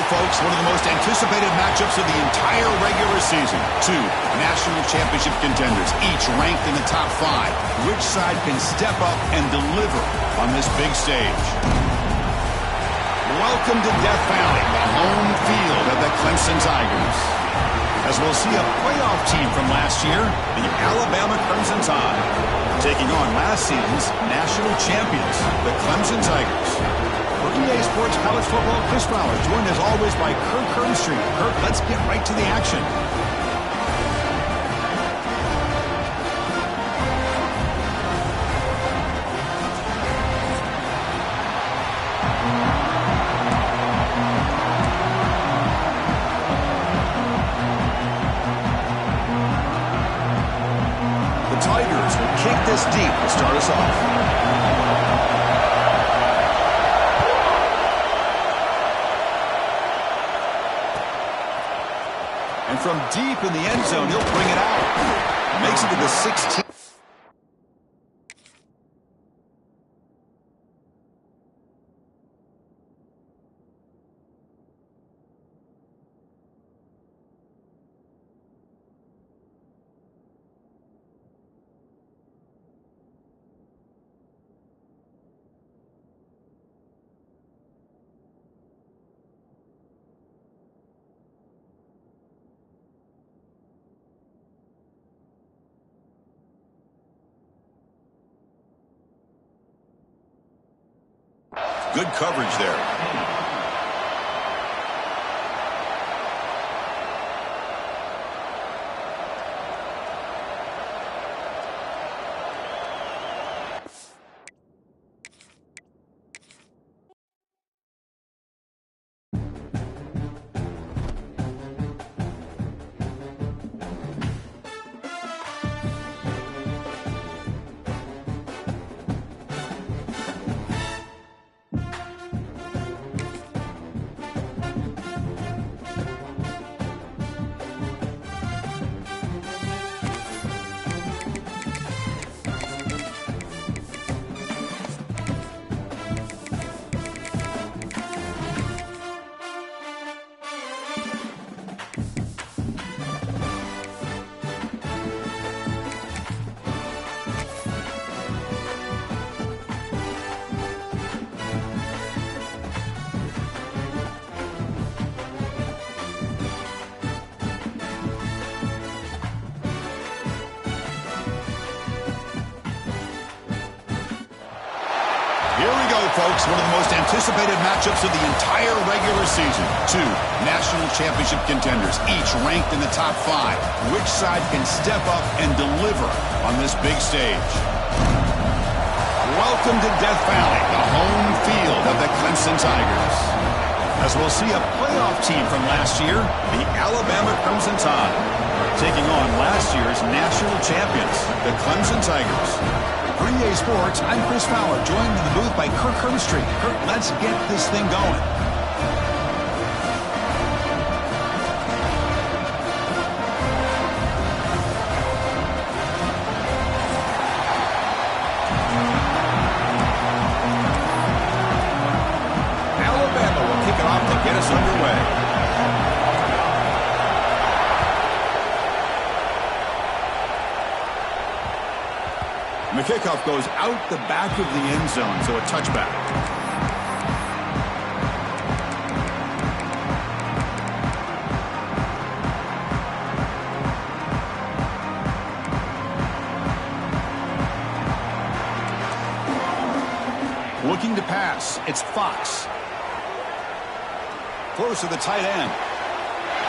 folks. One of the most anticipated matchups of the entire regular season. Two national championship contenders, each ranked in the top 5. Which side can step up and deliver on this big stage? Welcome to Death Valley, the home field of the Clemson Tigers. As we'll see a playoff team from last year, the Alabama Crimson Tide, taking on last season's national champions, the Clemson Tigers. For EA Sports College Football, Chris Fowler, joined as always by Kirk Herbstreit. Kirk, let's get right to the action. The Tigers will kick this deep to start us off. And from deep in the end zone, he'll bring it out. Makes it to the 16. Good coverage there. Here we go, folks. One of the most anticipated matchups of the entire regular season. Two national championship contenders, each ranked in the top 5. Which side can step up and deliver on this big stage? Welcome to Death Valley, the home field of the Clemson Tigers. As we'll see a playoff team from last year, the Alabama Crimson Tide, taking on last year's national champions, the Clemson Tigers. For EA Sports, I'm Chris Fowler, joined in the booth by Kirk Herbstreit. Kirk, let's get this thing going. Alabama will kick it off to get us underway. The kickoff goes out the back of the end zone, so a touchback. Looking to pass, it's Fox. Close to the tight end.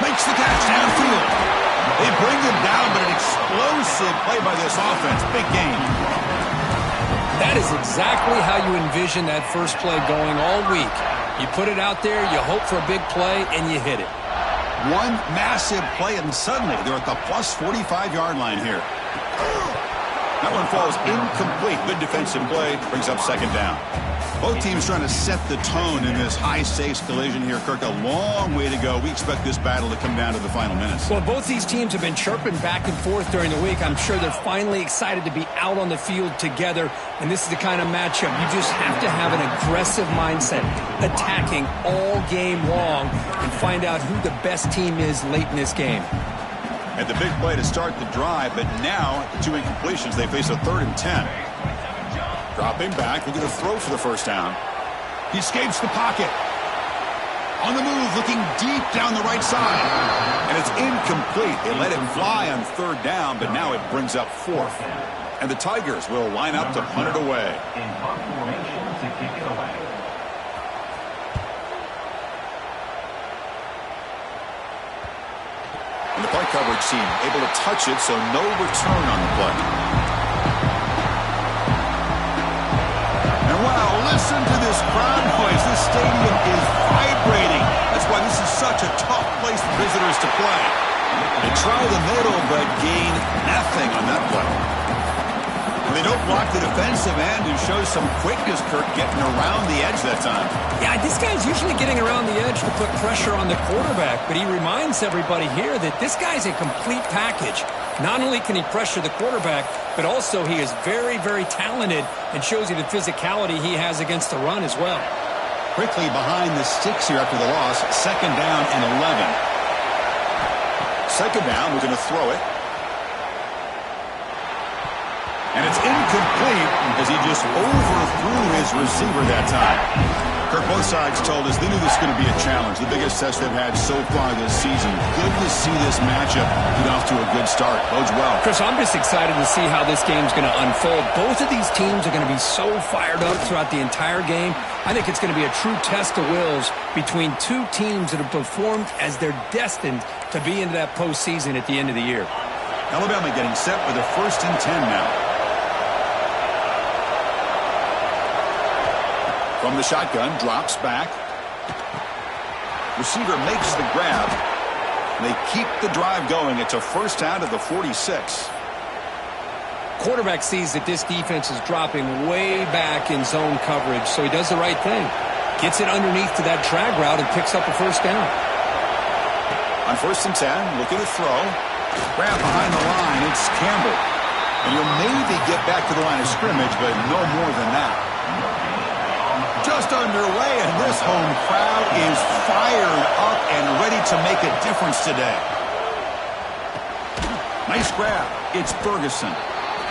Makes the catch downfield. They bring him down, but an explosive play by this offense. Big game. That is exactly how you envision that first play going all week. You put it out there, you hope for a big play, and you hit it. One massive play, and suddenly they're at the plus 45-yard line here. That one falls incomplete. Good defensive play. Brings up second down. Both teams trying to set the tone in this high-stakes collision here. Kirk, a long way to go. We expect this battle to come down to the final minutes. Well, both these teams have been chirping back and forth during the week. I'm sure they're finally excited to be out on the field together. And this is the kind of matchup you just have to have an aggressive mindset, attacking all game long, and find out who the best team is late in this game. At the big play to start the drive, but now the 2 incompletions, they face a 3rd and 10. Dropping back, looking to throw for the first down. He escapes the pocket. On the move, looking deep down the right side. And it's incomplete. They let it fly on 3rd down, but now it brings up 4th. And the Tigers will line up to punt it away. And the punt coverage team able to touch it, so no return on the play. Wow, listen to this crowd noise. This stadium is vibrating. That's why this is such a tough place for visitors to play. They try the middle, but gain nothing on that play. And they don't block the defensive end, who shows some quickness, Kirk, getting around the edge that time. Yeah, this guy's usually getting around the edge to put pressure on the quarterback, but he reminds everybody here that this guy's a complete package. Not only can he pressure the quarterback, but also he is very, very talented and shows you the physicality he has against the run as well. Quickly behind the sticks here after the loss. 2nd down and 11. 2nd down, we're going to throw it. And it's incomplete as he just overthrew his receiver that time. Kirk, both sides told us they knew this was going to be a challenge, the biggest test they've had so far this season. Good to see this matchup get off to a good start. Bodes well. Chris, I'm just excited to see how this game's going to unfold. Both of these teams are going to be so fired up throughout the entire game. I think it's going to be a true test of wills between two teams that have performed as they're destined to be into that postseason at the end of the year. Alabama getting set for the 1st and 10 now. From the shotgun, drops back. Receiver makes the grab. They keep the drive going. It's a 1st down to the 46. Quarterback sees that this defense is dropping way back in zone coverage, so he does the right thing. Gets it underneath to that drag route and picks up a 1st down. On 1st and 10, looking to throw. Grab behind the line. It's Campbell. And he'll maybe get back to the line of scrimmage, but no more than that. Just underway, and this home crowd is fired up and ready to make a difference today. Nice grab. It's Ferguson.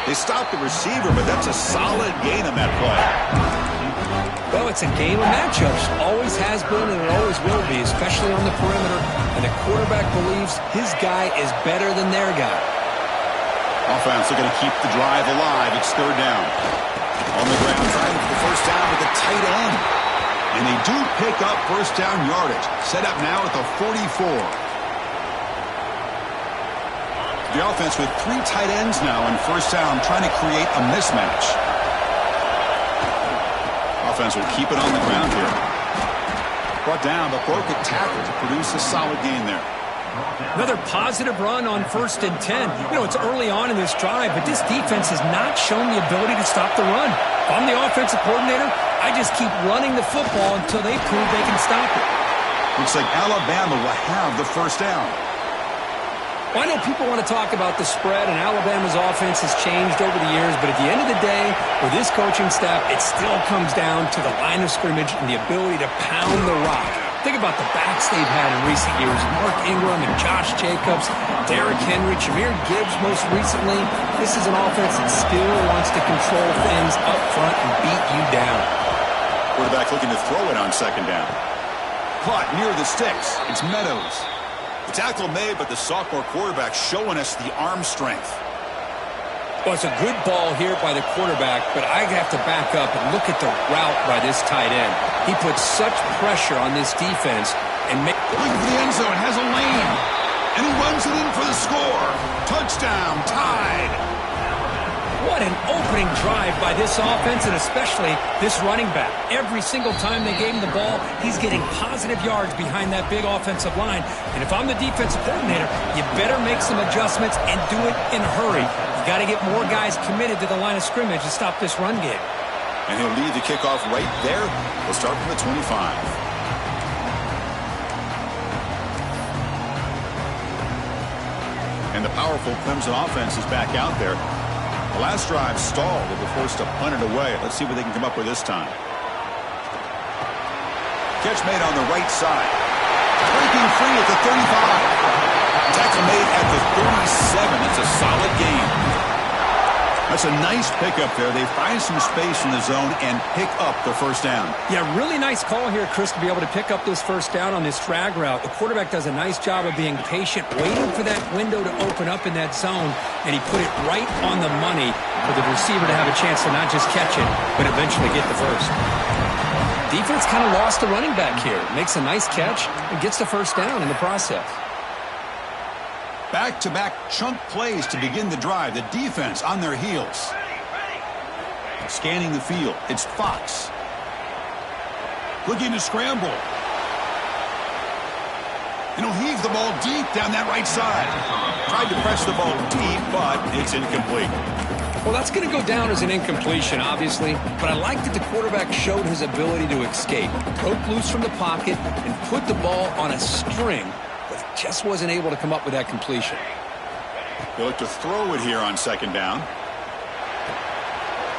They stopped the receiver, but that's a solid gain on that play. Well, it's a game of matchups. Always has been, and it always will be, especially on the perimeter. And the quarterback believes his guy is better than their guy. Offense looking to keep the drive alive. It's 3rd down. On the ground, trying for the 1st down with the tight end. And they do pick up 1st down yardage. Set up now at the 44. The offense with 3 tight ends now on 1st down, trying to create a mismatch. Offense will keep it on the ground here. Brought down, but broke a tackle to produce a solid gain there. Another positive run on 1st and 10. You know, it's early on in this drive, but this defense has not shown the ability to stop the run. If I'm the offensive coordinator, I just keep running the football until they prove they can stop it. Looks like Alabama will have the 1st down. Well, I know people want to talk about the spread, and Alabama's offense has changed over the years, but at the end of the day, with this coaching staff, it still comes down to the line of scrimmage and the ability to pound the rock. Think about the backs they've had in recent years. Mark Ingram and Josh Jacobs, Derrick Henry, Jahmyr Gibbs most recently. This is an offense that still wants to control things up front and beat you down. Quarterback looking to throw it on 2nd down. Caught near the sticks. It's Meadows. The tackle made, but the sophomore quarterback showing us the arm strength. Well, it's a good ball here by the quarterback, but I have to back up and look at the route by this tight end. He puts such pressure on this defense and make... Looking for the end zone, has a lane, and he runs it in for the score. Touchdown, tied. What an opening drive by this offense, and especially this running back. Every single time they gave him the ball, he's getting positive yards behind that big offensive line. And if I'm the defensive coordinator, you better make some adjustments and do it in a hurry. You got to get more guys committed to the line of scrimmage to stop this run game. And he'll lead the kickoff right there. We'll start from the 25. And the powerful Clemson offense is back out there. The last drive stalled. They were forced to punt it away. Let's see what they can come up with this time. Catch made on the right side. Breaking free at the 35. Tackle made at the 37. That's a solid gain. That's a nice pickup there. They find some space in the zone and pick up the first down. Yeah, really nice call here, Chris, to be able to pick up this first down on this drag route. The quarterback does a nice job of being patient, waiting for that window to open up in that zone, and he put it right on the money for the receiver to have a chance to not just catch it, but eventually get the first. Defense kind of lost the running back here. Makes a nice catch and gets the first down in the process. Back-to-back chunk plays to begin the drive. The defense on their heels. Scanning the field. It's Fox. Looking to scramble. And he'll heave the ball deep down that right side. Tried to press the ball deep, but it's incomplete. Well, that's going to go down as an incompletion, obviously, but I like that the quarterback showed his ability to escape. Broke loose from the pocket and put the ball on a string, but just wasn't able to come up with that completion. They look to throw it here on second down.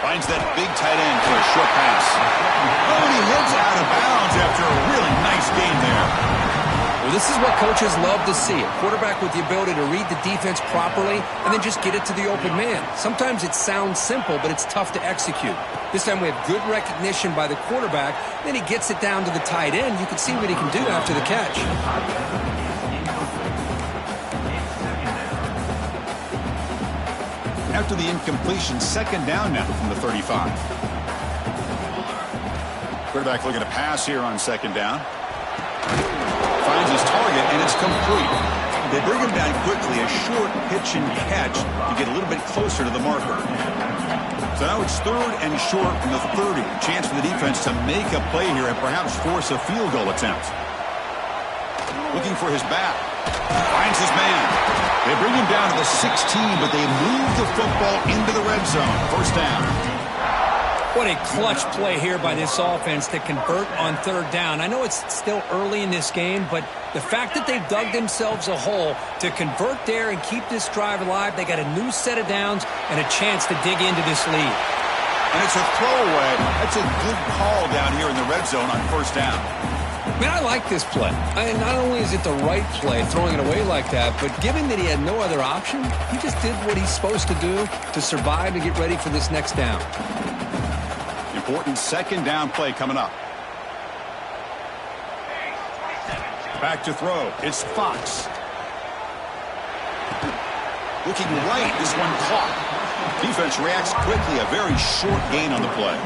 Finds that big tight end for a short pass. Oh, and he heads out of bounds after a really nice gain there. Well, this is what coaches love to see. A quarterback with the ability to read the defense properly and then just get it to the open man. Sometimes it sounds simple, but it's tough to execute. This time we have good recognition by the quarterback. Then he gets it down to the tight end. You can see what he can do after the catch. After the incompletion, second down now from the 35. Quarterback looking to pass here on second down. Finds his target, and it's complete. They bring him down quickly, a short pitch and catch to get a little bit closer to the marker. So now it's third and short from the 30. Chance for the defense to make a play here and perhaps force a field goal attempt. Looking for his back. Finds his man. They bring him down to the 16, but they move the football into the red zone. First down. What a clutch play here by this offense to convert on third down. I know it's still early in this game, but the fact that they've dug themselves a hole to convert there and keep this drive alive, they got a new set of downs and a chance to dig into this lead. And it's a throwaway. That's a good call down here in the red zone on first down. Man, I like this play. Not only is it the right play, throwing it away like that, but given that he had no other option, he just did what he's supposed to do to survive and get ready for this next down. Important second down play coming up. Back to throw. It's Fox. Looking right. This one caught. Defense reacts quickly. A very short gain on the play.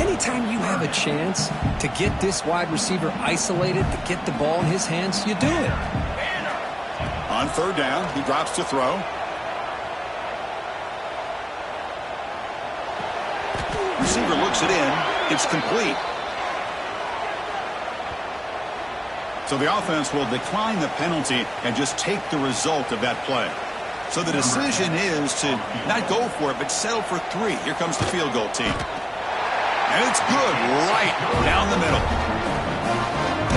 Anytime you have a chance to get this wide receiver isolated, to get the ball in his hands, you do it. On third down, he drops to throw. Receiver looks it in. It's complete. So the offense will decline the penalty and just take the result of that play. So the decision is to not go for it, but settle for 3. Here comes the field goal team. And it's good right down the middle.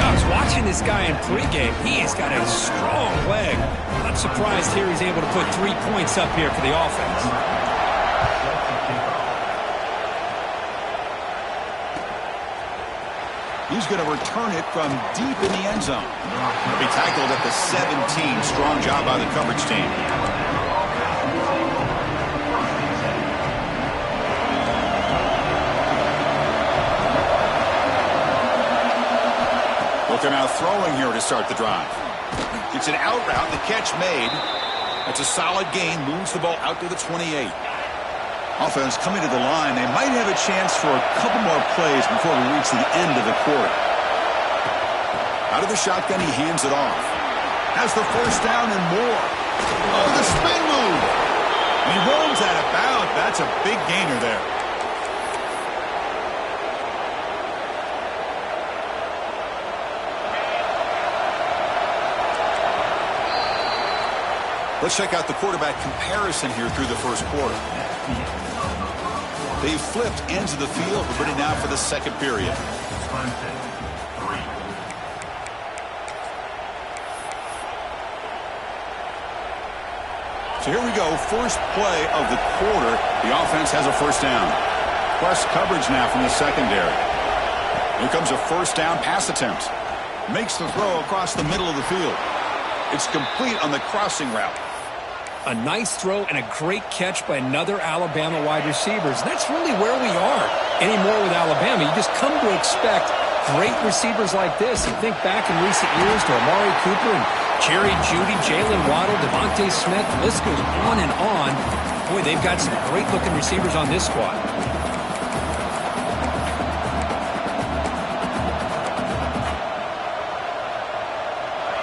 I was watching this guy in pregame. He has got a strong leg. I'm surprised here he's able to put 3 points up here for the offense. He's going to return it from deep in the end zone. He'll be tackled at the 17. Strong job by the coverage team. They're now throwing here to start the drive. It's an out route. The catch made. It's a solid gain. Moves the ball out to the 28. Offense coming to the line. They might have a chance for a couple more plays before we reach the end of the quarter. Out of the shotgun, he hands it off. Has the first down and more. Oh, the spin move. And he runs out of bounds. That's a big gainer there. Let's check out the quarterback comparison here through the first quarter. They've flipped ends of the field. We're ready now for the second period. So here we go, first play of the quarter. The offense has a first down. Press coverage now from the secondary. Here comes a first down pass attempt. Makes the throw across the middle of the field. It's complete on the crossing route. A nice throw and a great catch by another Alabama wide receiver. And that's really where we are anymore with Alabama. You just come to expect great receivers like this. You think back in recent years to Amari Cooper and Jerry Jeudy, Jalen Waddle, Devontae Smith. The list goes on and on. Boy, they've got some great-looking receivers on this squad.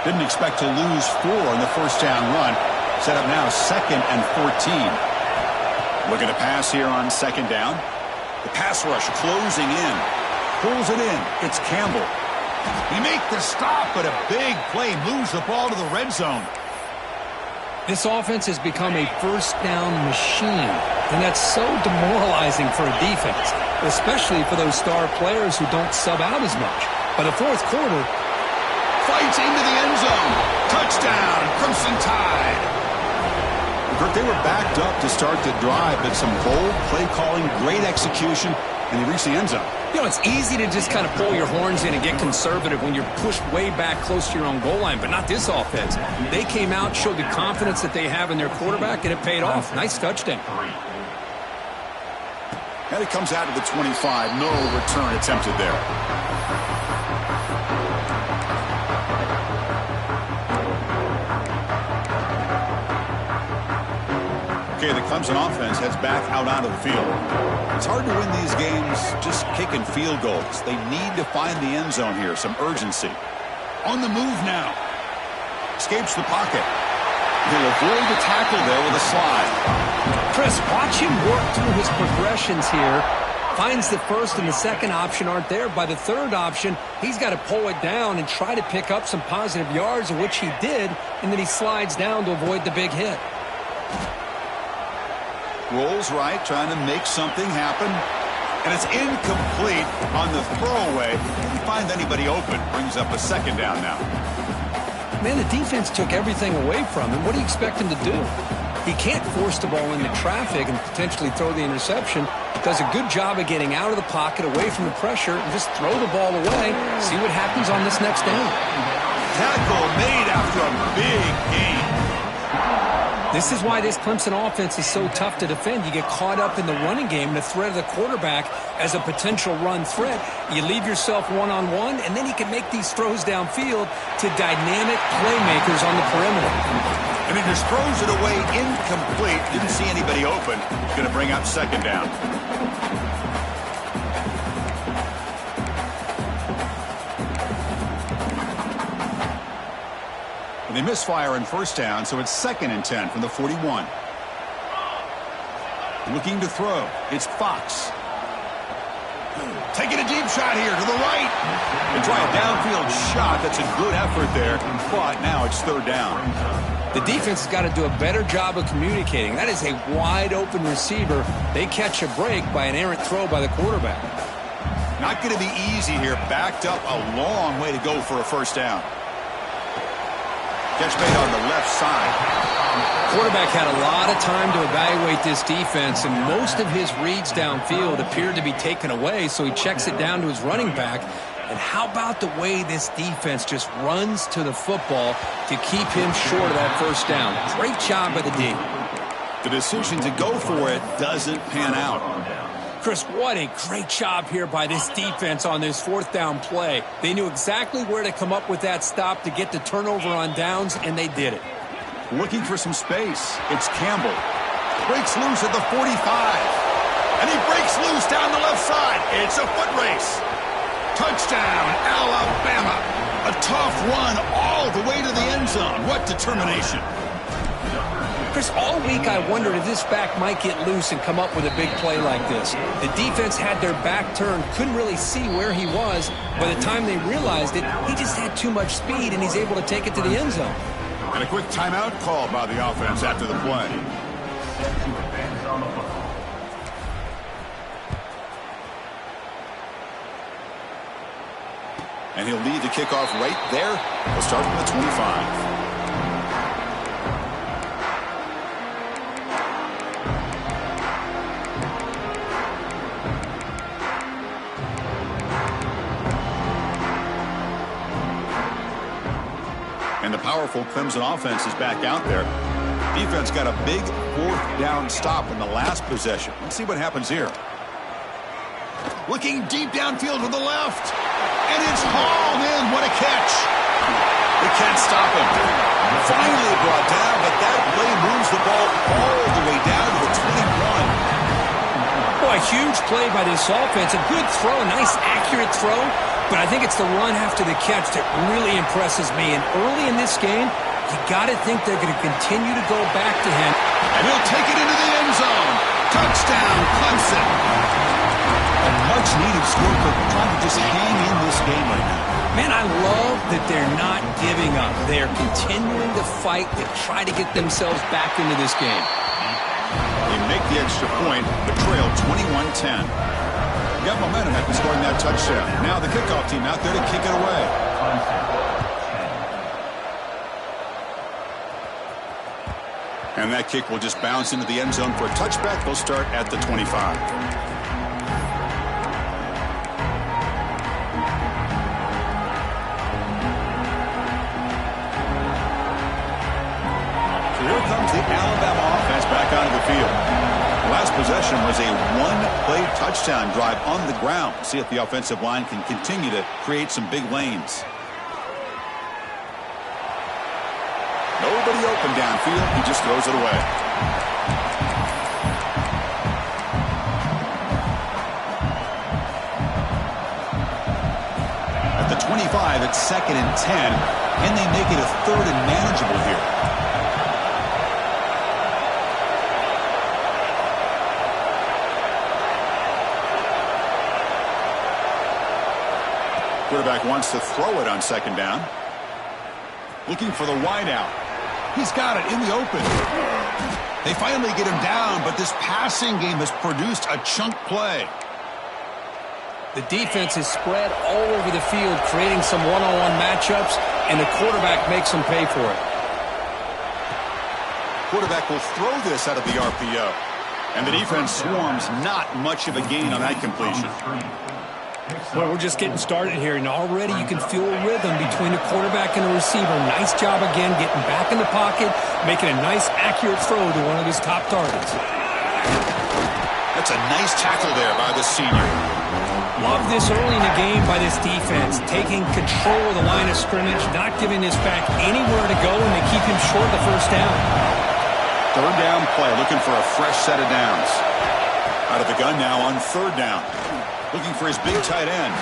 Didn't expect to lose 4 in the first down run. Set up now 2nd and 14. Looking to pass here on second down. The pass rush closing in. Pulls it in. It's Campbell. He make the stop, but a big play moves the ball to the red zone. This offense has become a first down machine, and that's so demoralizing for a defense, especially for those star players who don't sub out as much. By the fourth quarter, fights into the end zone. Touchdown, Crimson Tide. Kirk, they were backed up to start the drive, but some bold play calling, great execution, and they reached the end zone. You know, it's easy to just kind of pull your horns in and get conservative when you're pushed way back close to your own goal line, but not this offense. They came out, showed the confidence that they have in their quarterback, and it paid off. Nice touchdown. And it comes out to the 25. No return attempted there. Okay, the Clemson offense heads back out onto the field. It's hard to win these games just kicking field goals. They need to find the end zone here, some urgency. On the move now. Escapes the pocket. He'll avoid the tackle there with a slide. Chris, watch him work through his progressions here. Finds the first and the second option aren't there. By the third option, he's got to pull it down and try to pick up some positive yards, which he did, and then he slides down to avoid the big hit. Rolls right, trying to make something happen. And it's incomplete on the throwaway. Didn't find anybody open. Brings up a second down now. Man, the defense took everything away from him. What do you expect him to do? He can't force the ball into traffic and potentially throw the interception. Does a good job of getting out of the pocket, away from the pressure, and just throw the ball away. See what happens on this next down. Tackle made after a big gain. This is why this Clemson offense is so tough to defend. You get caught up in the running game, the threat of the quarterback as a potential run threat. You leave yourself one-on-one, and then you can make these throws downfield to dynamic playmakers on the perimeter. And he just throws it away incomplete. Didn't see anybody open. Going to bring up second down. And they misfire in first down, so it's 2nd and 10 from the 41. Looking to throw. It's Fox. Taking a deep shot here to the right. They try a downfield shot. That's a good effort there. But now it's third down. The defense has got to do a better job of communicating. That is a wide-open receiver. They catch a break by an errant throw by the quarterback. Not going to be easy here. Backed up a long way to go for a first down. Catch made on the left side. Quarterback had a lot of time to evaluate this defense, and most of his reads downfield appeared to be taken away, so he checks it down to his running back. And how about the way this defense just runs to the football to keep him short of that first down? Great job by the D. The decision to go for it doesn't pan out. Chris, what a great job here by this defense on this fourth down play. They knew exactly where to come up with that stop to get the turnover on downs, and they did it. Looking for some space. It's Campbell. Breaks loose at the 45. And he breaks loose down the left side. It's a foot race. Touchdown, Alabama. A tough run all the way to the end zone. What determination. Chris, all week I wondered if this back might get loose and come up with a big play like this. The defense had their back turned, couldn't really see where he was. By the time they realized it, he just had too much speed, and he's able to take it to the end zone. And a quick timeout called by the offense after the play. And he'll lead the kickoff right there. He'll start from the 25. And the powerful Clemson offense is back out there. Defense got a big fourth down stop in the last possession. Let's see what happens here. Looking deep downfield to the left. And it's hauled in. What a catch. They can't stop him. Finally brought down, but that play moves the ball all the way down to the 21. Boy, a huge play by this offense. A good throw, a nice accurate throw. But I think it's the run after the catch that really impresses me. And early in this game, you got to think they're going to continue to go back to him. And he'll take it into the end zone. Touchdown, Clemson. A much-needed score, but trying to just hang in this game right now. Man, I love that they're not giving up. They are continuing to fight to try to get themselves back into this game. They make the extra point, but trail 21-10. Got momentum after scoring that touchdown. Now the kickoff team out there to kick it away. And that kick will just bounce into the end zone for a touchback. They'll start at the 25. So here comes the Alabama offense back onto the field. Last possession was a one-play touchdown drive on the ground. See if the offensive line can continue to create some big lanes. Nobody open downfield. He just throws it away. At the 25, it's 2nd and 10. Can they make it a 3rd and manageable here? Quarterback wants to throw it on 2nd down. Looking for the wideout. He's got it in the open. They finally get him down, but this passing game has produced a chunk play. The defense is spread all over the field, creating some one-on-one matchups, and the quarterback makes them pay for it. Quarterback will throw this out of the RPO. And the defense swarms, not much of a gain on that completion. Well, we're just getting started here, and already you can feel a rhythm between the quarterback and the receiver. Nice job again getting back in the pocket, making a nice, accurate throw to one of his top targets. That's a nice tackle there by the senior. Love this early in the game by this defense, taking control of the line of scrimmage, not giving this back anywhere to go, and they keep him short of the first down. 3rd down play, looking for a fresh set of downs. Out of the gun now on 3rd down. Looking for his big tight end.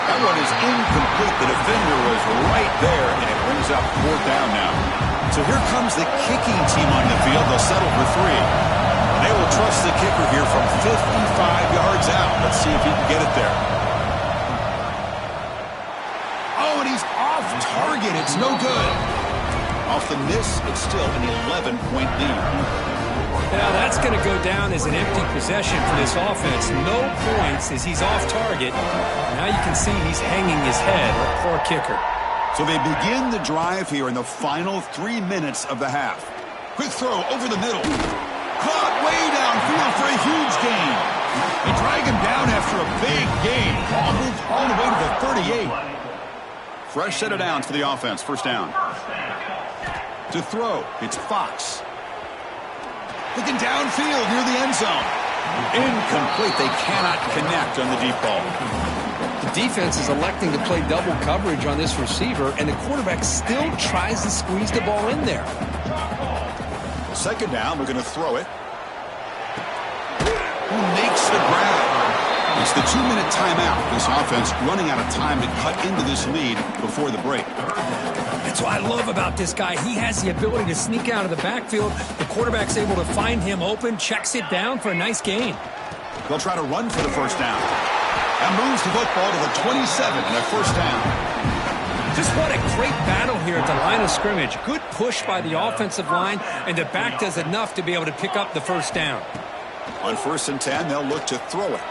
That one is incomplete. The defender was right there, and it brings up 4th down now. So here comes the kicking team on the field. They'll settle for 3. And they will trust the kicker here from 55 yards out. Let's see if he can get it there. Oh, and he's off target. It's no good. Off the miss, it's still an 11-point lead. Now that's going to go down as an empty possession for this offense. No points as he's off target. Now you can see he's hanging his head. Poor kicker. So they begin the drive here in the final 3 minutes of the half. Quick throw over the middle. Caught way downfield for a huge gain. They drag him down after a big gain. Ball moved all the way to the 38. Fresh set of downs for the offense. 1st down. To throw, it's Fox. Looking downfield near the end zone. Incomplete. They cannot connect on the deep ball. The defense is electing to play double coverage on this receiver, and the quarterback still tries to squeeze the ball in there. 2nd down, we're going to throw it. Who makes the grab? It's the 2-minute timeout. This offense running out of time to cut into this lead before the break. That's what I love about this guy. He has the ability to sneak out of the backfield. The quarterback's able to find him open, checks it down for a nice gain. They'll try to run for the 1st down. That moves the football to the 27 and a 1st down. Just what a great battle here at the line of scrimmage. Good push by the offensive line, and the back does enough to be able to pick up the first down. On 1st and 10, they'll look to throw it.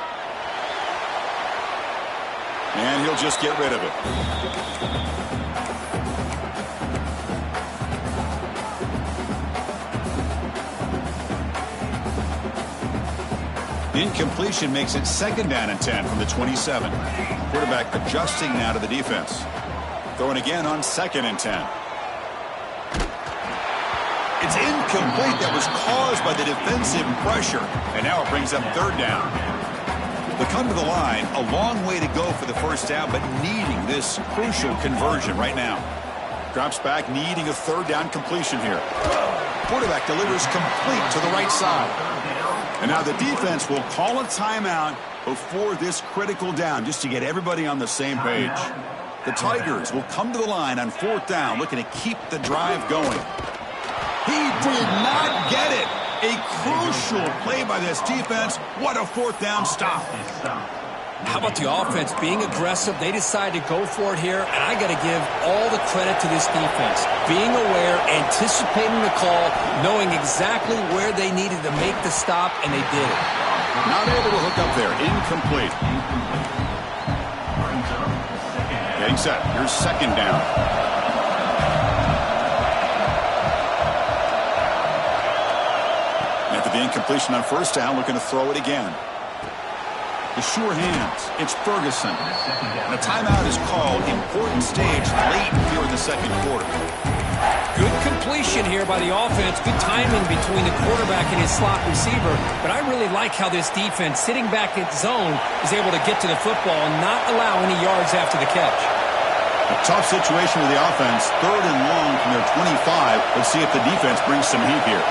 And he'll just get rid of it. Incompletion makes it 2nd down and 10 from the 27. Quarterback adjusting now to the defense. Throwing again on 2nd and 10. It's incomplete. That was caused by the defensive pressure. And now it brings up 3rd down. They come to the line, a long way to go for the first down, but needing this crucial conversion right now. Drops back, needing a 3rd down completion here. Quarterback delivers complete to the right side. And now the defense will call a timeout before this critical down, just to get everybody on the same page. The Tigers will come to the line on 4th down, looking to keep the drive going. He did not get it. A crucial play by this defense. What a 4th down stop. How about the offense being aggressive? They decided to go for it here, and I got to give all the credit to this defense. Being aware, anticipating the call, knowing exactly where they needed to make the stop, and they did it. Not able to hook up there. Incomplete. Getting set. Here's 2nd down. After the incompletion on 1st down, looking to throw it again. The sure hands. It's Ferguson. And a timeout is called. Important stage late here in the 2nd quarter. Good completion here by the offense. Good timing between the quarterback and his slot receiver. But I really like how this defense, sitting back in zone, is able to get to the football and not allow any yards after the catch. A tough situation with the offense. 3rd and long from their 25. Let's see if the defense brings some heat here.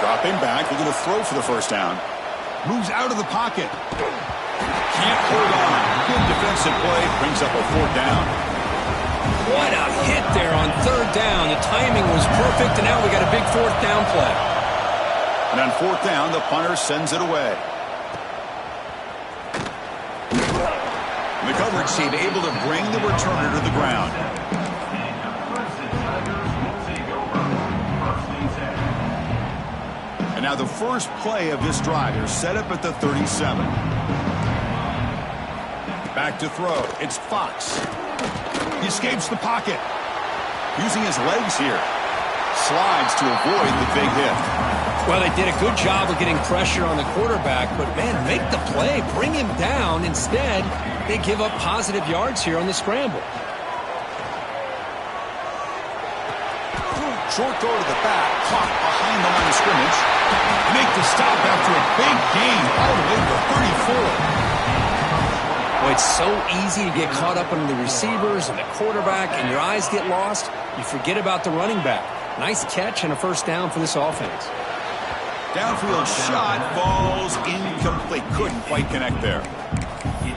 Dropping back. They're going to throw for the 1st down. Moves out of the pocket. Can't hold on. Good defensive play. Brings up a 4th down. What a hit there on 3rd down. The timing was perfect, and now we got a big 4th down play. And on 4th down, the punter sends it away. And the coverage team able to bring the returner to the ground. And now the first play of this drive is set up at the 37. Back to throw. It's Fox. He escapes the pocket. Using his legs here. Slides to avoid the big hit. Well, they did a good job of getting pressure on the quarterback, but, man, make the play. Bring him down. Instead, they give up positive yards here on the scramble. Short throw to the back, caught behind the line of scrimmage. Make the stop after a big gain all the way to the 34. Well, it's so easy to get caught up on the receivers and the quarterback, and your eyes get lost. You forget about the running back. Nice catch and a 1st down for this offense. Downfield shot falls incomplete. Couldn't quite connect there.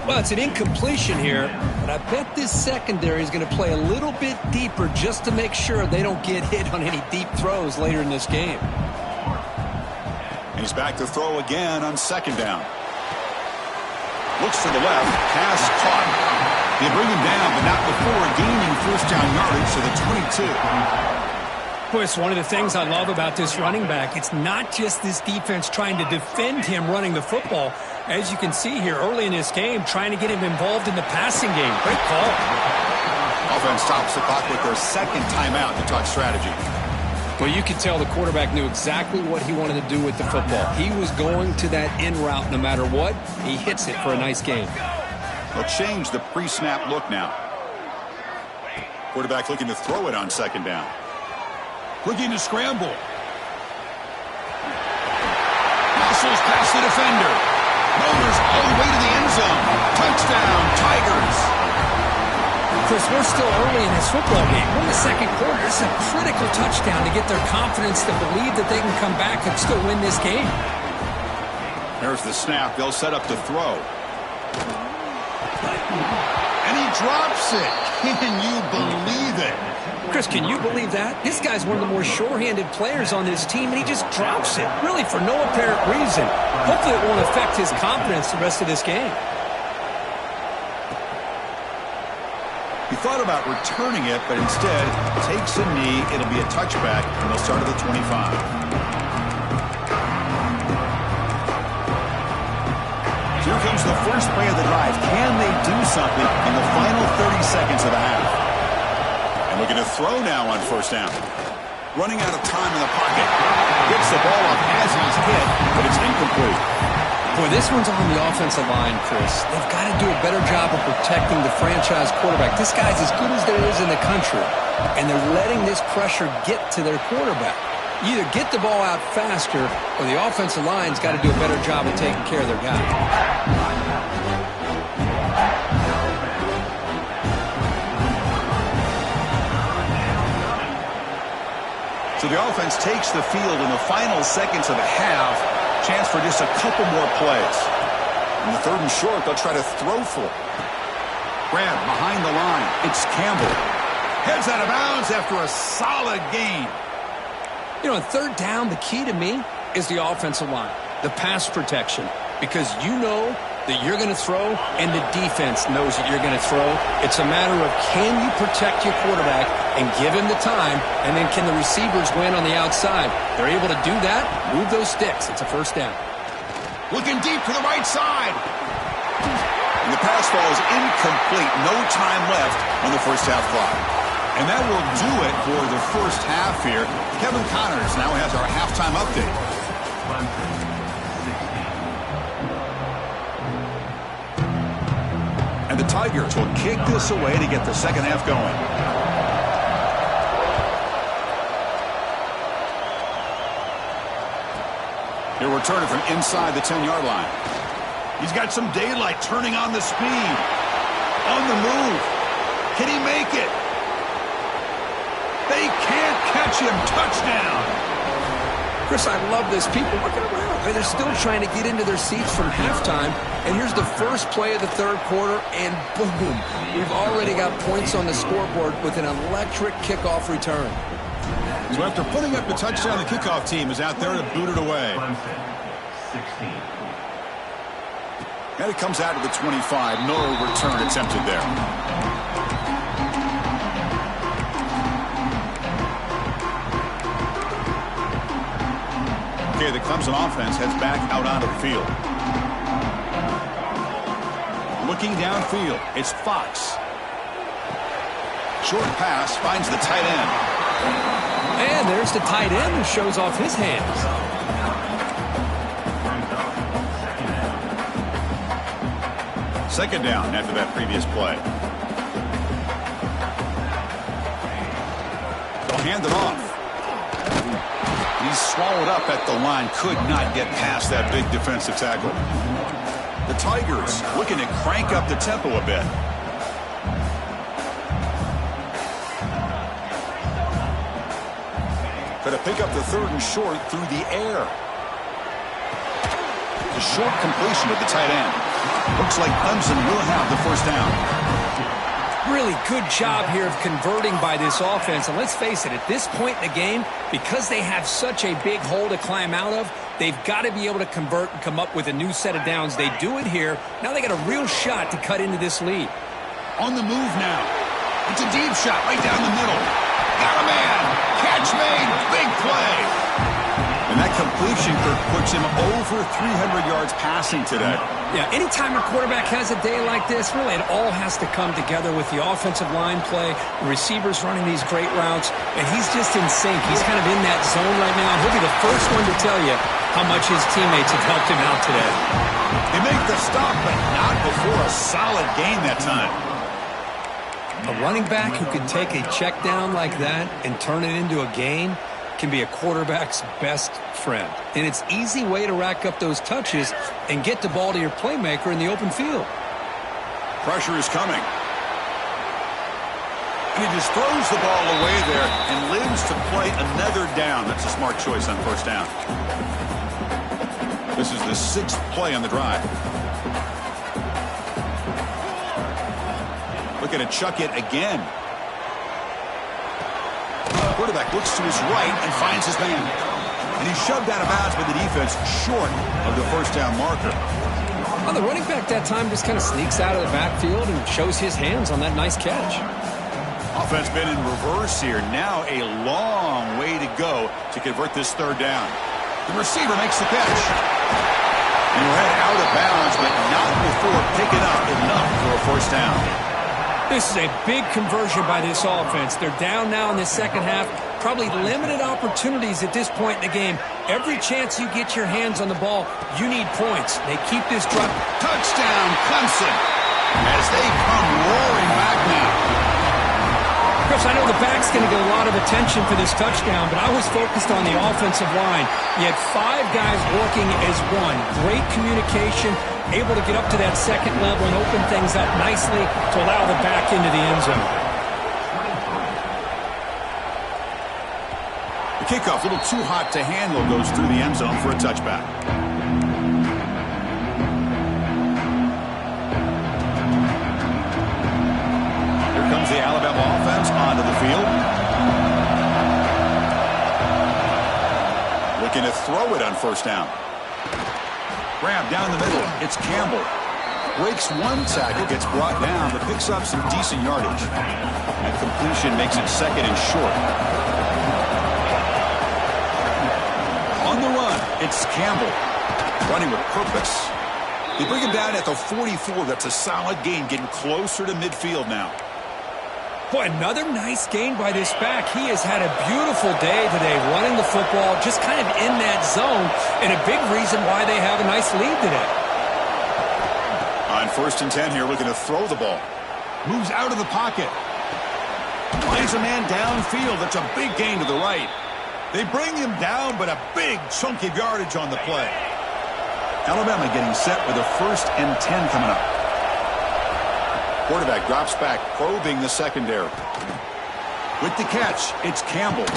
Well, it's an incompletion here, but I bet this secondary is going to play a little bit deeper just to make sure they don't get hit on any deep throws later in this game. And he's back to throw again on 2nd down. Looks to the left, pass caught. They bring him down, but not before gaining 1st down yardage to the 22. Boy, it's one of the things I love about this running back. It's not just this defense trying to defend him running the football. As you can see here early in this game, trying to get him involved in the passing game. Great call. Offense stops the clock with their 2nd timeout to talk strategy. Well, you could tell the quarterback knew exactly what he wanted to do with the football. He was going to that in route no matter what. He hits it for a nice game. They'll change the pre-snap look now. Quarterback looking to throw it on 2nd down. Looking to scramble. Muscles past the defender. Motors all the way to the end zone. Touchdown, Tigers. Chris, we're still early in this football game. We're in the 2nd quarter. It's a critical touchdown to get their confidence to believe that they can come back and still win this game. There's the snap. They'll set up to throw. And he drops it. Can you believe it? Chris, can you believe that? This guy's one of the more sure-handed players on this team, and he just drops it, really for no apparent reason. Hopefully it won't affect his confidence the rest of this game. He thought about returning it, but instead takes a knee. It'll be a touchback, and they'll start at the 25. Here comes the first play of the drive. Can they do something in the final 30 seconds of the half? And looking to throw now on first down. Running out of time in the pocket. Gets the ball off as he's hit, but it's incomplete. Boy, this one's on the offensive line, Chris. They've got to do a better job of protecting the franchise quarterback. This guy's as good as there is in the country, and they're letting this pressure get to their quarterback. You either get the ball out faster, or the offensive line's got to do a better job of taking care of their guy. So the offense takes the field in the final seconds of the half. Chance for just a couple more plays. In the third and short, they'll try to throw for it. Grab behind the line. It's Campbell. Heads out of bounds after a solid gain. You know, on third down, the key to me is the offensive line, the pass protection, because you know that you're going to throw and the defense knows that you're going to throw. It's a matter of can you protect your quarterback and give him the time, and then can the receivers win on the outside? They're able to do that, move those sticks. It's a first down. Looking deep to the right side. And the pass ball is incomplete. No time left on the first half clock. And that will do it for the first half here. Kevin Connors now has our halftime update. And the Tigers will kick this away to get the second half going. He'll return it from inside the 10-yard line. He's got some daylight, turning on the speed. On the move. Can he make it? They can't catch him. Touchdown. Chris, I love this. People looking around. They're still trying to get into their seats from halftime. And here's the first play of the third quarter, and boom. We've already got points on the scoreboard with an electric kickoff return. So after putting up the touchdown, the kickoff team is out there to boot it away. And it comes out to the 25. No return attempted there. Okay, the Clemson offense heads back out onto the field. Looking downfield, it's Fox. Short pass finds the tight end. And there's the tight end who shows off his hands. Second down after that previous play. They'll hand it off. He's swallowed up at the line. Could not get past that big defensive tackle. The Tigers looking to crank up the tempo a bit. Going to pick up the third and short through the air. The short completion of the tight end. Looks like Clemson will have the first down. Really good job here of converting by this offense. And let's face it, at this point in the game, because they have such a big hole to climb out of, they've got to be able to convert and come up with a new set of downs. They do it here. Now they got a real shot to cut into this lead. On the move now. It's a deep shot right down the middle. Got a man. Catch made. Big play. And that completion, Kirk, puts him over 300 yards passing today. Yeah, anytime a quarterback has a day like this, really it all has to come together with the offensive line play, the receivers running these great routes, and he's just in sync. He's kind of in that zone right now, and he'll be the first one to tell you how much his teammates have helped him out today. They make the stop, but not before a solid gain that time. A running back who can take a check down like that and turn it into a gain can be a quarterback's best friend. And it's an easy way to rack up those touches and get the ball to your playmaker in the open field. Pressure is coming. And he just throws the ball away there and lives to play another down. That's a smart choice on first down. This is the sixth play on the drive. Looking to chuck it again. Quarterback looks to his right and finds his man. And he's shoved out of bounds by the defense short of the first down marker. Well, the running back that time just kind of sneaks out of the backfield and shows his hands on that nice catch. Offense been in reverse here. Now a long way to go to convert this third down. The receiver makes the catch. And we'll head out of bounds, but not before picking up enough for a first down. This is a big conversion by this offense. They're down now in the second half. Probably limited opportunities at this point in the game. Every chance you get your hands on the ball, you need points. They keep this drive. Touchdown, Clemson, as they come roaring back now. Chris, I know the back's going to get a lot of attention for this touchdown, but I was focused on the offensive line. You had 5 guys working as one. Great communication, able to get up to that second level and open things up nicely to allow the back into the end zone. The kickoff, a little too hot to handle, goes through the end zone for a touchback. Here comes the Alabama offense onto the field. Looking to throw it on first down. Grab down the middle. It's Campbell. Breaks one tackle, gets brought down, but picks up some decent yardage. That completion makes it second and short. On the run, it's Campbell. Running with purpose. They bring him down at the 44. That's a solid gain, getting closer to midfield now. Boy, another nice gain by this back. He has had a beautiful day today running the football, just kind of in that zone, and a big reason why they have a nice lead today. On 1st and 10 here, looking to throw the ball. Moves out of the pocket. Finds a man downfield. That's a big gain to the right. They bring him down, but a big chunk of yardage on the play. Alabama getting set with a 1st and 10 coming up. Quarterback drops back, probing the secondary. With the catch, it's Campbell.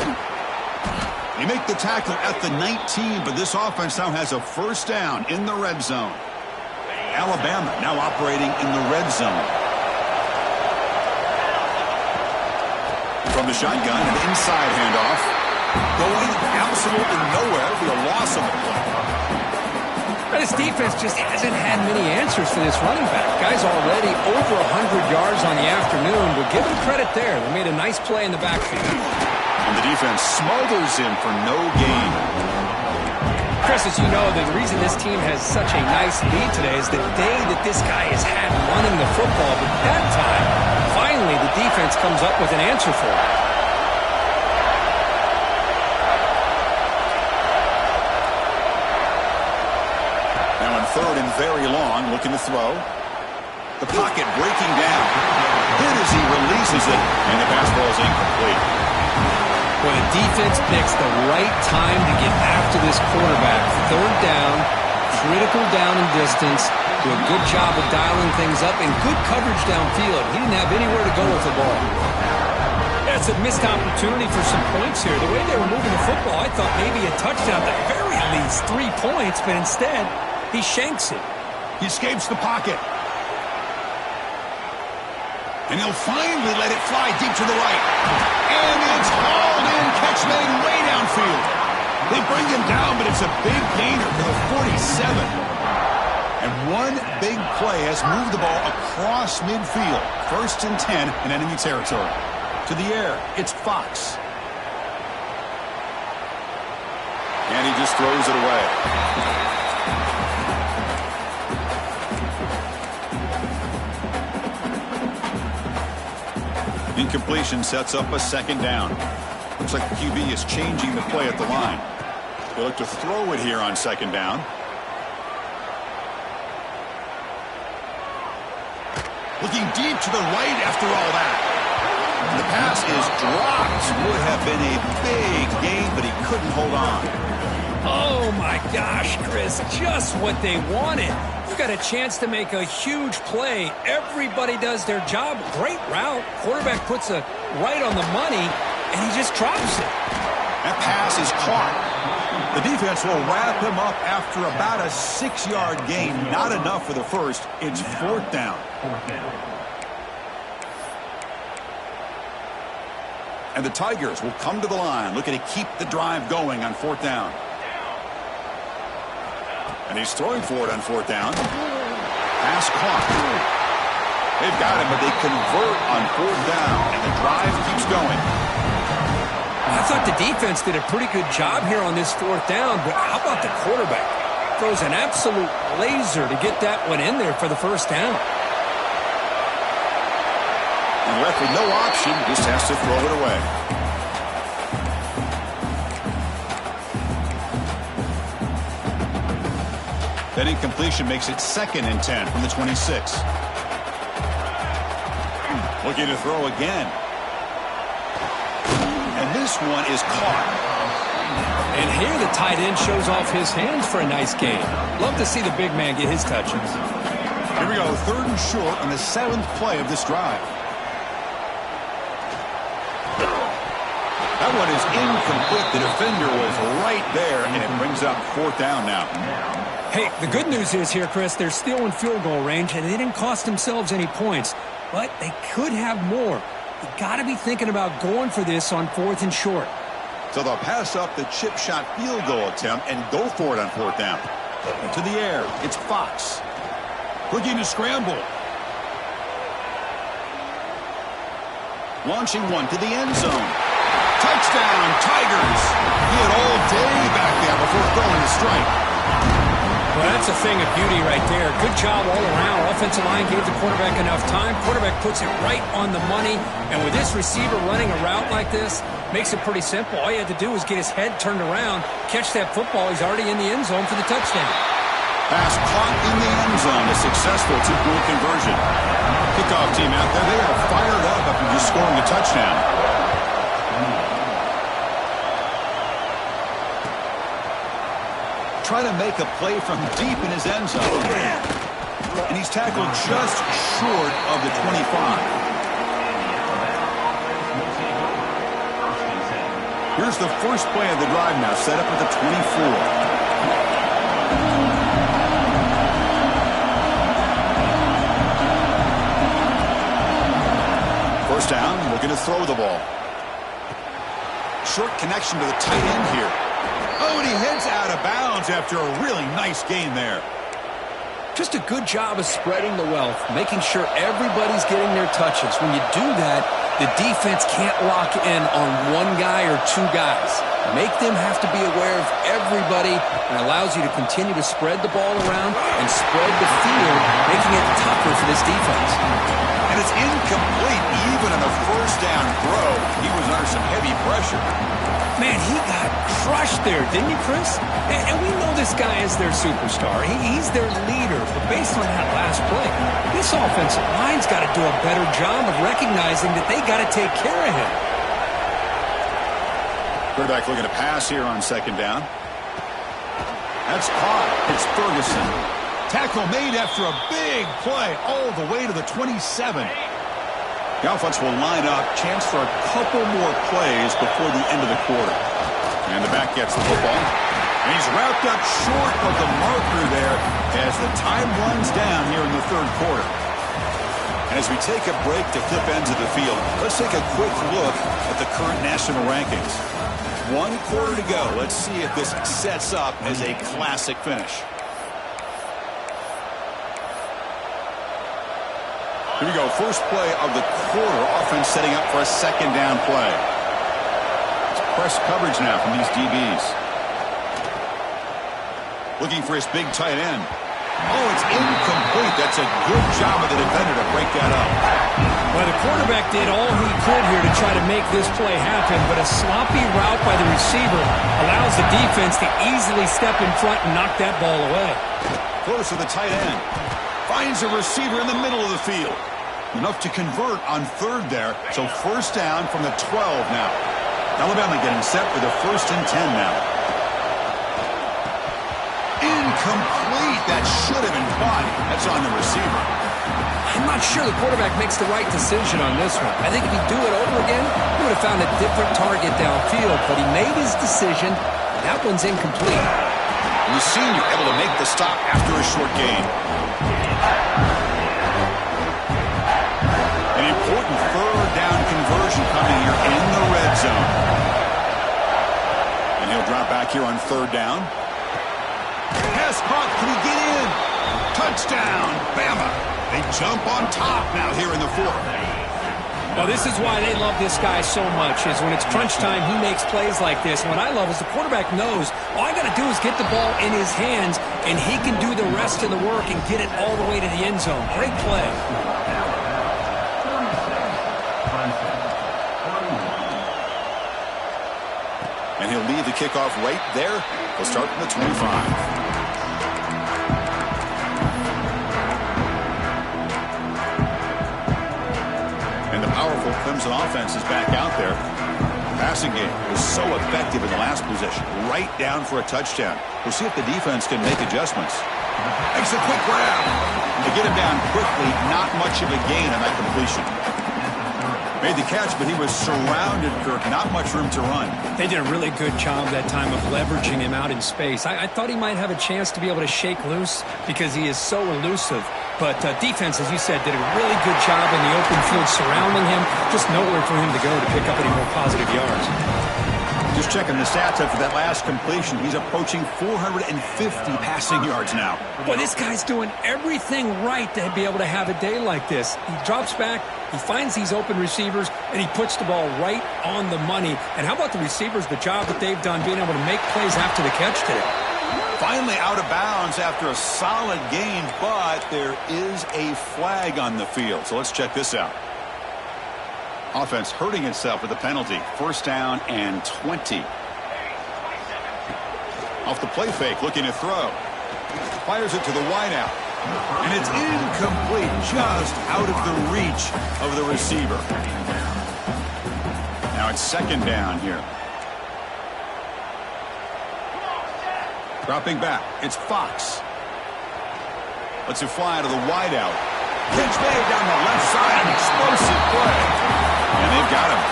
They make the tackle at the 19, but this offense now has a first down in the red zone. Alabama now operating in the red zone. From the shotgun, an inside handoff. Going absolutely nowhere for a loss on the play. This defense just hasn't had many answers for this running back. Guy's already over 100 yards on the afternoon, but give him credit there. They made a nice play in the backfield. And the defense smothers him for no gain. Chris, as you know, the reason this team has such a nice lead today is the day that this guy has had running the football. But that time, finally, the defense comes up with an answer for it. Third and very long, looking to throw. The pocket breaking down. Hit as he releases it, and the pass ball is incomplete. Well, the defense picks the right time to get after this quarterback. 3rd down, critical down and distance. Do a good job of dialing things up and good coverage downfield. He didn't have anywhere to go with the ball. That's a missed opportunity for some points here. The way they were moving the football, I thought maybe a touchdown, at the very least 3 points, but instead, he shanks it. He escapes the pocket. And he'll finally let it fly deep to the right. And it's hauled in, catch made way downfield. They bring him down, but it's a big gainer for the 47. And one big play has moved the ball across midfield. 1st and 10 in enemy territory. To the air, it's Fox. And he just throws it away. Incompletion sets up a 2nd down. Looks like the QB is changing the play at the line. They look to throw it here on 2nd down. Looking deep to the right after all that. And the pass is dropped. Would have been a big gain, but he couldn't hold on. Oh, my gosh, Chris, just what they wanted. You've got a chance to make a huge play. Everybody does their job. Great route. Quarterback puts it right on the money, and he just drops it. That pass is caught. The defense will wrap him up after about a 6-yard gain. Not enough for the first. It's 4th down. And the Tigers will come to the line, looking to keep the drive going on 4th down. And he's throwing for it on 4th down. Pass caught. They've got him, but they convert on 4th down, and the drive keeps going. I thought the defense did a pretty good job here on this 4th down, but how about the quarterback? Throws an absolute laser to get that one in there for the 1st down. And left with no option, just has to throw it away. That incompletion makes it 2nd and 10 from the 26. Looking to throw again. And this one is caught. And here the tight end shows off his hands for a nice gain. Love to see the big man get his touches. Here we go, 3rd and short on the 7th play of this drive. That one is incomplete. The defender was right there, and it brings up 4th down now. Hey, the good news is here, Chris, they're still in field goal range, and they didn't cost themselves any points. But they could have more. You got to be thinking about going for this on 4th and short. So they'll pass up the chip shot field goal attempt and go for it on 4th down. To the air, it's Fox. Looking to scramble. Launching one to the end zone. Touchdown, Tigers. He had all day back there before throwing the strike. Well, that's a thing of beauty right there. Good job all around. Offensive line gave the quarterback enough time. Quarterback puts it right on the money. And with this receiver running a route like this, makes it pretty simple. All you had to do was get his head turned around, catch that football. He's already in the end zone for the touchdown. Pass caught in the end zone. A successful 2-point conversion. Kickoff team out there. They are fired up after just scoring a touchdown. Trying to make a play from deep in his end zone. And he's tackled just short of the 25. Here's the first play of the drive now, set up at the 24. First down, looking to throw the ball. Short connection to the tight end here. Oh, and he heads out of bounds after a really nice gain there. Just a good job of spreading the wealth, making sure everybody's getting their touches. When you do that, the defense can't lock in on one guy or two guys. Make them have to be aware of everybody, and allows you to continue to spread the ball around and spread the field, making it tougher for this defense. And it's incomplete even on the first down throw. He was under some heavy pressure. Man, he got crushed there, didn't he, Chris? And we know this guy is their superstar. He's their leader. But based on that last play, this offensive line's got to do a better job of recognizing that they got to take care of him. Quarterback looking to pass here on 2nd down. That's caught. It's Ferguson. Tackle made after a big play all the way to the 27. The offense will line up. Chance for a couple more plays before the end of the quarter. And the back gets the football. And he's wrapped up short of the marker there as the time runs down here in the 3rd quarter. And as we take a break to flip ends of the field, let's take a quick look at the current national rankings. 1 quarter to go. Let's see if this sets up as a classic finish. Here we go. First play of the quarter. Offense setting up for a 2nd down play. It's press coverage now from these DBs. Looking for his big tight end. Oh, it's incomplete. That's a good job of the defender to break that up. Well, the quarterback did all he could here to try to make this play happen, but a sloppy route by the receiver allows the defense to easily step in front and knock that ball away. Close to the tight end. Finds a receiver in the middle of the field. Enough to convert on 3rd there. So 1st down from the 12 now. Alabama getting set for the 1st and 10 now. Incomplete. That should have been caught. That's on the receiver. I'm not sure the quarterback makes the right decision on this one. I think if he'd do it over again, he would have found a different target downfield. But he made his decision. That one's incomplete. And the senior able to make the stop after a short gain. An important 3rd down conversion coming here in the red zone. And he'll drop back here on 3rd down. Pass caught. Can he get in? Touchdown, Bama. They jump on top now here in the fourth. Well, this is why they love this guy so much, is when it's crunch time, he makes plays like this. And what I love is the quarterback knows all I got to do is get the ball in his hands, and he can do the rest of the work and get it all the way to the end zone. Great play. And he'll leave the kickoff right there. He'll start from the 25. And the powerful Clemson offense is back out there. The passing game was so effective in the last possession, right down for a touchdown. We'll see if the defense can make adjustments. Makes a quick grab. To get him down quickly, not much of a gain on that completion. Made the catch, but he was surrounded, Kirk. Not much room to run. They did a really good job that time of leveraging him out in space. I thought he might have a chance to be able to shake loose because he is so elusive. But defense, as you said, did a really good job in the open field surrounding him. Just nowhere for him to go to pick up any more positive yards. Just checking the stats after that last completion. He's approaching 450 passing yards now. Boy, this guy's doing everything right to be able to have a day like this. He drops back, he finds these open receivers, and he puts the ball right on the money. And how about the receivers, the job that they've done being able to make plays after the catch today? Finally out of bounds after a solid gain, but there is a flag on the field. So let's check this out. Offense hurting itself with the penalty. First down and 20. Off the play fake, looking to throw. Fires it to the wideout. And it's incomplete, just out of the reach of the receiver. Now it's second down here. Dropping back, it's Fox. Lets it fly to the wideout. Catch made down the left side, an explosive play. And they've got him.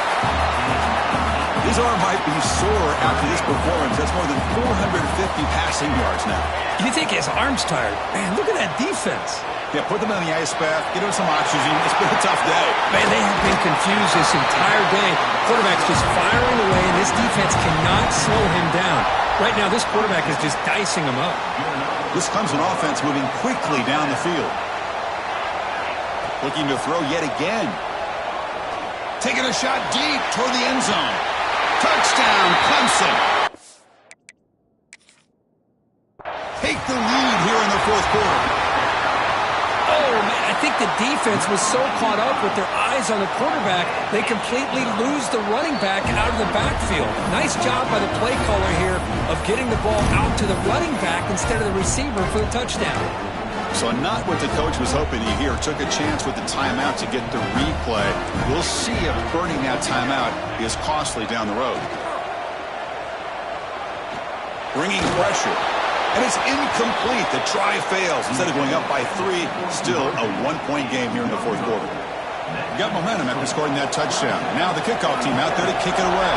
His arm might be sore after this performance. That's more than 450 passing yards now. You think his arm's tired? Man, look at that defense. Yeah, put them on the ice bath, get him some oxygen. It's been a tough day. Man, they have been confused this entire day. Quarterback's just firing away, and this defense cannot slow him down. Right now, this quarterback is just dicing him up. This Clemson offense moving quickly down the field. Looking to throw yet again. Taking a shot deep toward the end zone. Touchdown, Clemson. Take the lead here in the fourth quarter. Oh, man, I think the defense was so caught up with their eyes on the quarterback, they completely lose the running back out of the backfield. Nice job by the play caller here of getting the ball out to the running back instead of the receiver for the touchdown. So not what the coach was hoping to hear. Took a chance with the timeout to get the replay. We'll see if burning that timeout is costly down the road. Bringing pressure. And it's incomplete. The try fails. Instead of going up by 3, still a one-point game here in the fourth quarter. Got momentum after scoring that touchdown. Now the kickoff team out there to kick it away.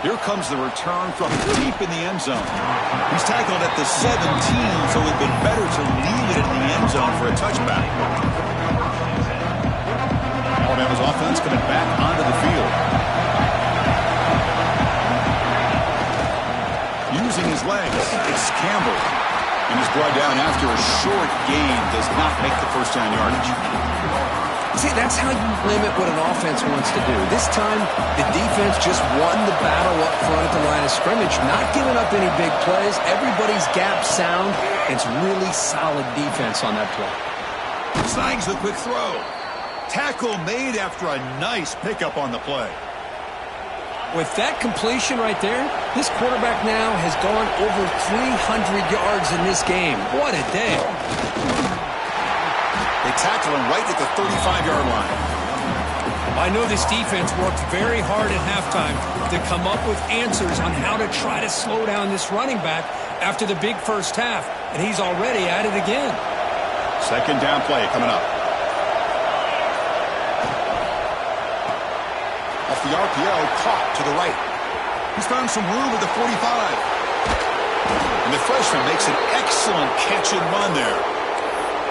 Here comes the return from deep in the end zone. He's tackled at the 17, so it would have been better to leave it in the end zone for a touchback. Alabama's offense coming back onto the field. Using his legs, it's Campbell. And he's brought down after a short gain. Does not make the first down yardage. See, that's how you limit what an offense wants to do. This time, the defense just won the battle up front at the line of scrimmage, not giving up any big plays. Everybody's gap sound. It's really solid defense on that play. Snags the quick throw. Tackle made after a nice pickup on the play. With that completion right there, this quarterback now has gone over 300 yards in this game. What a day. They tackle him right at the 35-yard line. I know this defense worked very hard at halftime to come up with answers on how to try to slow down this running back after the big first half, and he's already at it again. Second down play coming up. Off the RPO, caught to the right. He's found some room at the 45. And the freshman makes an excellent catch and run there.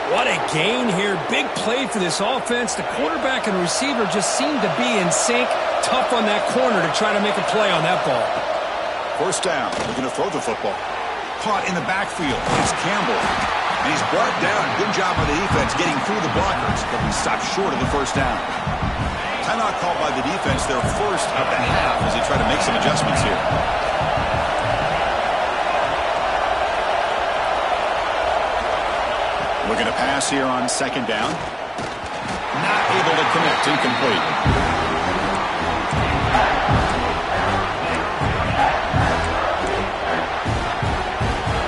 What a gain here. Big play for this offense. The quarterback and receiver just seem to be in sync. Tough on that corner to try to make a play on that ball. First down. Looking to throw the football. caught in the backfield. It's Campbell. And he's brought down. Good job by the defense getting through the blockers, but he stopped short of the first down. Timeout called by the defense, their first of the half, as they try to make some adjustments here. Looking to pass here on second down. Not able to connect. Incomplete.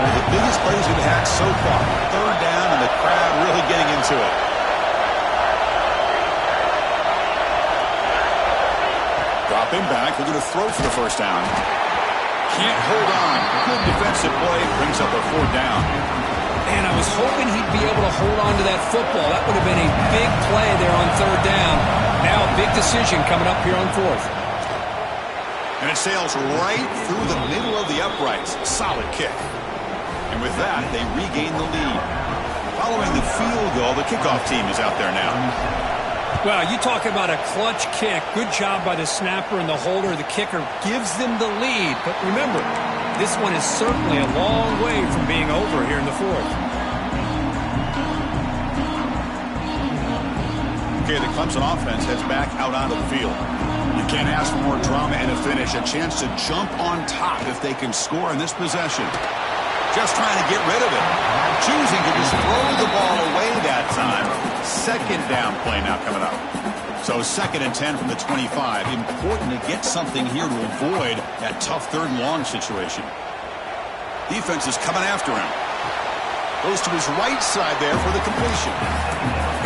One of the biggest plays we've had so far. Third down, and the crowd really getting into it. Dropping back. We're going to throw for the first down. Can't hold on. Good defensive play. Brings up a fourth down. And I was hoping he'd be able to hold on to that football. That would have been a big play there on third down. Now a big decision coming up here on fourth. And it sails right through the middle of the uprights. Solid kick. And with that, they regain the lead. Following the field goal, the kickoff team is out there now. Well, you talk about a clutch kick. Good job by the snapper and the holder. The kicker gives them the lead. But remember, this one is certainly a long way from being over here in the fourth. Okay, the Clemson offense heads back out onto the field. You can't ask for more drama and a finish. A chance to jump on top if they can score in this possession. Just trying to get rid of it. Choosing to just throw the ball away that time. Second down play now coming up. So 2nd and 10 from the 25. Important to get something here to avoid that tough third and long situation. Defense is coming after him. Goes to his right side there for the completion.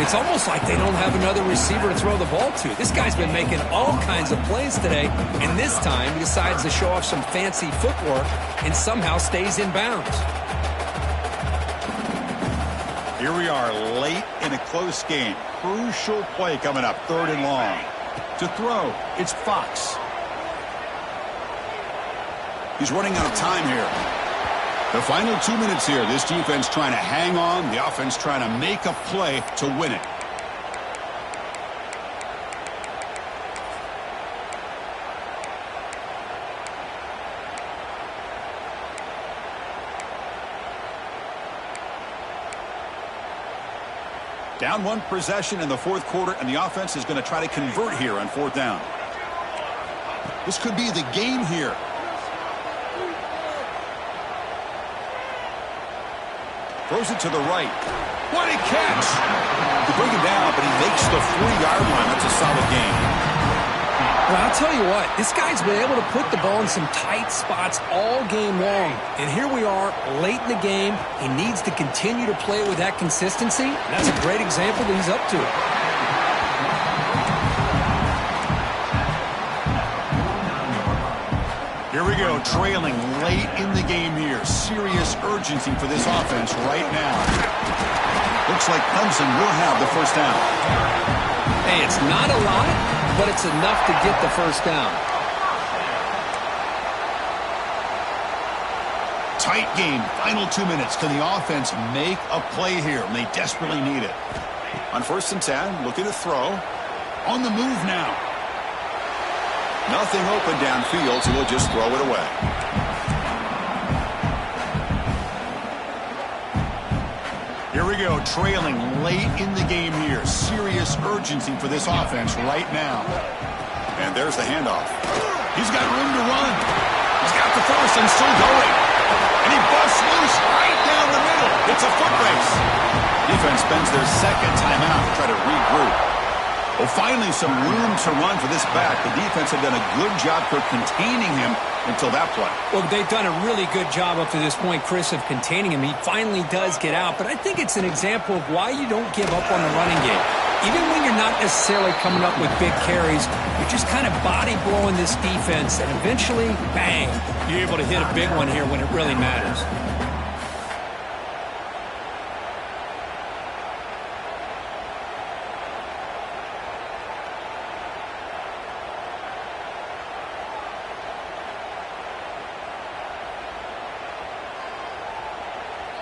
It's almost like they don't have another receiver to throw the ball to. This guy's been making all kinds of plays today, and this time he decides to show off some fancy footwork and somehow stays in bounds. Here we are late in a close game. Crucial play coming up, 3rd and long. To throw, it's Fox. He's running out of time here. The final 2 minutes here. This defense trying to hang on. The offense trying to make a play to win it. Down one possession in the fourth quarter, and the offense is going to try to convert here on 4th down. This could be the game here. Throws it to the right. What a catch! They bring him down, but he makes the 40-yard line. That's a solid game. Well, I'll tell you what, this guy's been able to put the ball in some tight spots all game long. And here we are, late in the game. He needs to continue to play with that consistency. That's a great example that he's up to it. Here we go, trailing late in the game here. Serious urgency for this offense right now. Looks like Clemson will have the first down. Hey, it's not a lot, but it's enough to get the first down. Tight game, final 2 minutes. Can the offense make a play here? And they desperately need it. On 1st and 10, looking to throw. On the move now. Nothing open downfield, so he'll just throw it away. Here we go, trailing late in the game here. Serious urgency for this offense right now. And there's the handoff. He's got room to run. He's got the first and still going. And he busts loose right down the middle. It's a foot race. Defense spends their 2nd timeout to try to regroup. Well, finally some room to run for this back. The defense had done a good job for containing him until that play. Well, they've done a really good job up to this point, Chris, of containing him. He finally does get out, but I think it's an example of why you don't give up on the running game. Even when you're not necessarily coming up with big carries, you're just kind of body blowing this defense, and eventually, bang, you're able to hit a big one here when it really matters.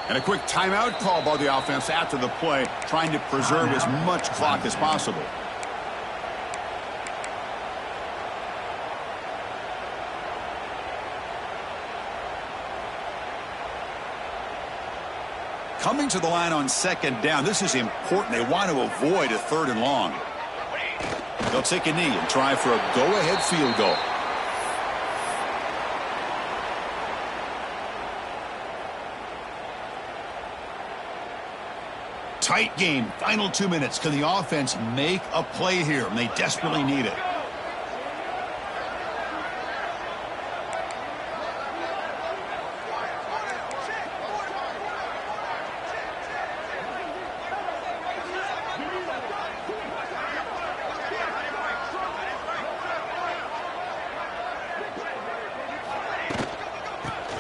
And a quick timeout call by the offense after the play, trying to preserve as much clock as possible. coming to the line on second down. This is important. They want to avoid a 3rd and long. They'll take a knee and try for a go-ahead field goal. Tight game. Final 2 minutes. Can the offense make a play here? And they desperately need it.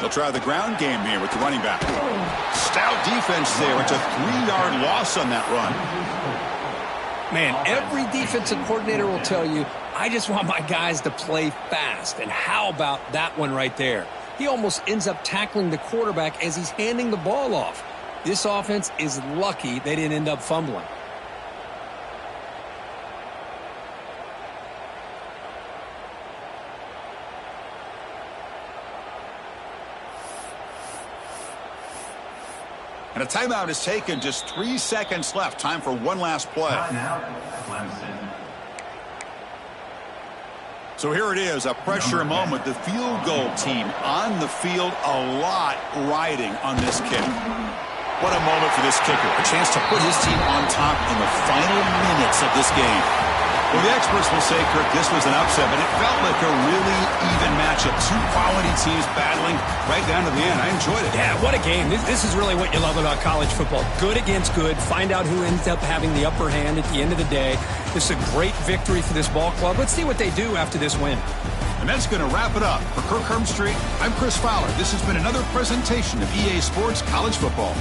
They'll try the ground game here with the running back. Stout defense there. It's a 3-yard loss on that run. Man, every defensive coordinator will tell you, I just want my guys to play fast. And how about that one right there? He almost ends up tackling the quarterback as he's handing the ball off. This offense is lucky they didn't end up fumbling. And a timeout is taken. Just 3 seconds left. Time for one last play. Clemson. So here it is, a pressure moment. The field goal team on the field, a lot riding on this kick. What a moment for this kicker. A chance to put his team on top in the final minutes of this game. Well, the experts will say, Kirk, this was an upset, but it felt like a really even matchup. 2 quality teams battling right down to the end. I enjoyed it. Yeah, what a game. This is really what you love about college football. Good against good. Find out who ends up having the upper hand at the end of the day. This is a great victory for this ball club. Let's see what they do after this win. And that's going to wrap it up. For Kirk Hermstreet, I'm Chris Fowler. This has been another presentation of EA Sports College Football.